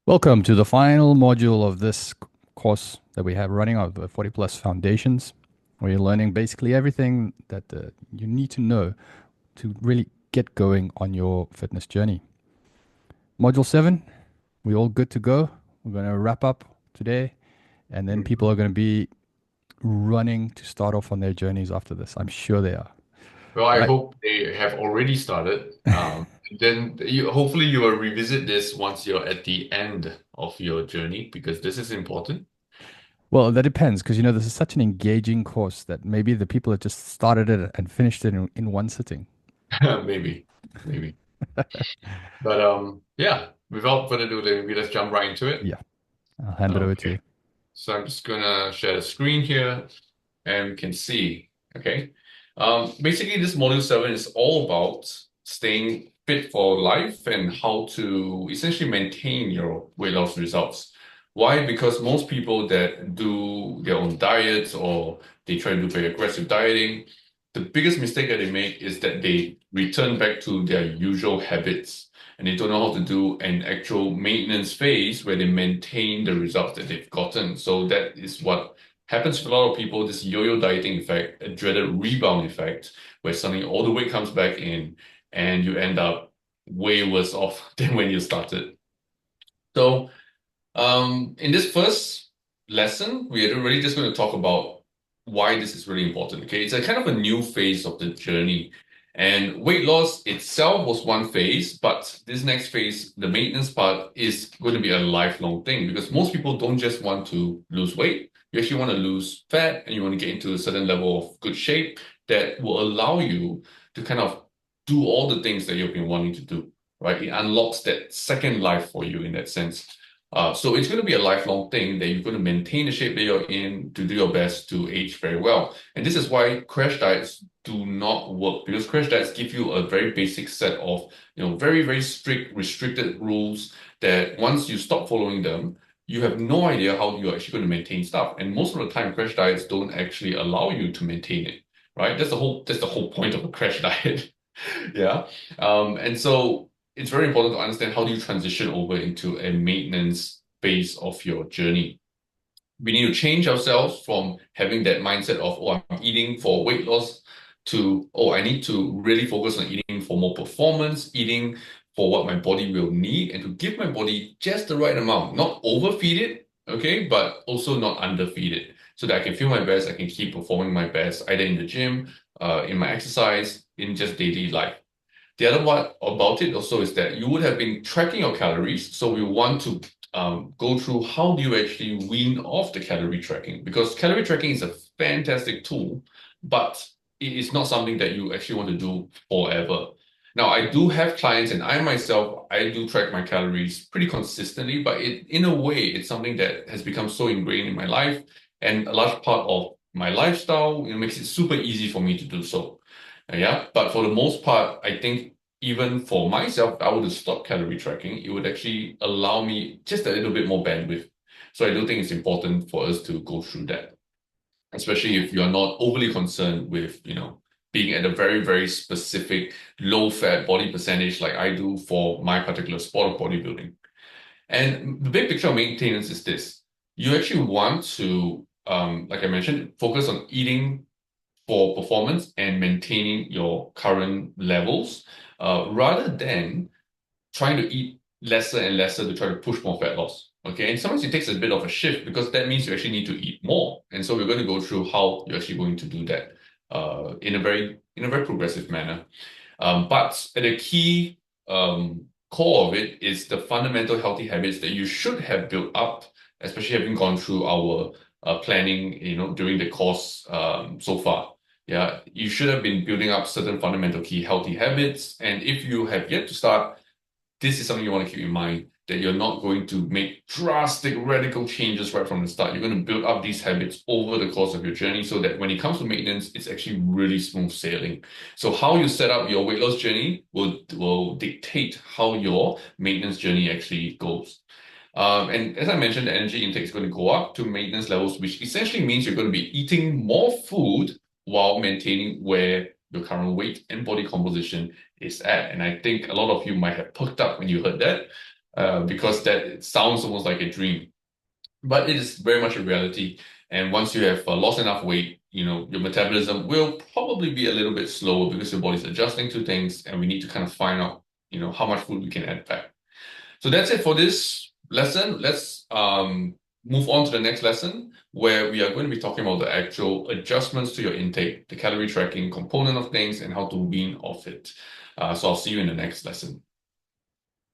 Welcome to the final module of this course that we have running of the 40 Plus Foundations, where you're learning basically everything that you need to know to really get going on your fitness journey. Module 7, we all good to go. We're going to wrap up today, and then people Mhm. are going to be running to start off on their journeys after this. I'm sure they are. Well, I Right. hope they have already started. Then hopefully you will revisit this once you're at the end of your journey because this is important. Well, that depends because this is such an engaging course that maybe the people that just started it and finished it in one sitting. Maybe, maybe. But yeah, without further ado, let's jump right into it. Yeah, I'll hand it over to Okay. you. So I'm just gonna share the screen here and we can see. Okay. Basically, this module 7 is all about staying fit for life and how to essentially maintain your weight loss results. Why? Because most people that do their own diets or they try to do very aggressive dieting, the biggest mistake that they make is that they return back to their usual habits and they don't know how to do an actual maintenance phase where they maintain the results that they've gotten. So that is what happens to a lot of people, this yo-yo dieting effect, a dreaded rebound effect, where suddenly all the weight comes back in and you end up way worse off than when you started. So in this first lesson, we are really just going to talk about why this is really important. Okay, it's a kind of a new phase of the journey. And weight loss itself was one phase, but this next phase, the maintenance part, is going to be a lifelong thing because most people don't just want to lose weight. You actually want to lose fat and you want to get into a certain level of good shape that will allow you to kind of do all the things that you've been wanting to do, right? It unlocks that second life for you in that sense. So it's going to be a lifelong thing that you're going to maintain the shape that you're in to do your best to age very well. And this is why crash diets do not work because crash diets give you a very basic set of, very, very strict, restricted rules that once you stop following them, you have no idea how you're actually going to maintain stuff. And most of the time, crash diets don't actually allow you to maintain it, right? That's the whole point of a crash diet. Yeah. And so it's very important to understand how do you transition over into a maintenance phase of your journey. We need to change ourselves from having that mindset of, oh, I'm eating for weight loss to, oh, I need to really focus on eating for more performance, eating for what my body will need, and to give my body just the right amount, not overfeed it, okay, but also not underfeed it, so that I can feel my best, I can keep performing my best, either in the gym, in my exercise, in just daily life. The other one about it also is that you would have been tracking your calories. So we want to go through how do you actually wean off the calorie tracking because calorie tracking is a fantastic tool, but it is not something that you actually want to do forever. Now, I do have clients and I myself, I do track my calories pretty consistently, but in a way, it's something that has become so ingrained in my life and a large part of my lifestyle, makes it super easy for me to do so. Yeah, but for the most part, I think even for myself, if I were to stop calorie tracking, it would actually allow me just a little bit more bandwidth. So I do think it's important for us to go through that, especially if you're not overly concerned with, being at a very, very specific low fat body percentage like I do for my particular sport of bodybuilding. And the big picture of maintenance is this. You actually want to, like I mentioned, focus on eating for performance and maintaining your current levels, rather than trying to eat lesser and lesser to try to push more fat loss. Okay, and sometimes it takes a bit of a shift because that means you actually need to eat more. And so we're going to go through how you're actually going to do that in a very progressive manner. But at the key core of it is the fundamental healthy habits that you should have built up, especially having gone through our planning, during the course so far. Yeah, you should have been building up certain fundamental key healthy habits. And if you have yet to start, this is something you want to keep in mind that you're not going to make drastic, radical changes right from the start. You're going to build up these habits over the course of your journey so that when it comes to maintenance, it's actually really smooth sailing. So how you set up your weight loss journey will dictate how your maintenance journey actually goes. And as I mentioned, the energy intake is going to go up to maintenance levels, which essentially means you're going to be eating more food while maintaining where your current weight and body composition is at. And I think a lot of you might have perked up when you heard that. because that it sounds almost like a dream, but it is very much a reality. And once you have lost enough weight, your metabolism will probably be a little bit slower because your body's adjusting to things, and we need to kind of find out, how much food we can add back. So that's it for this lesson. Let's move on to the next lesson where we are going to be talking about the actual adjustments to your intake, the calorie tracking component of things, and how to wean off it. So I'll see you in the next lesson.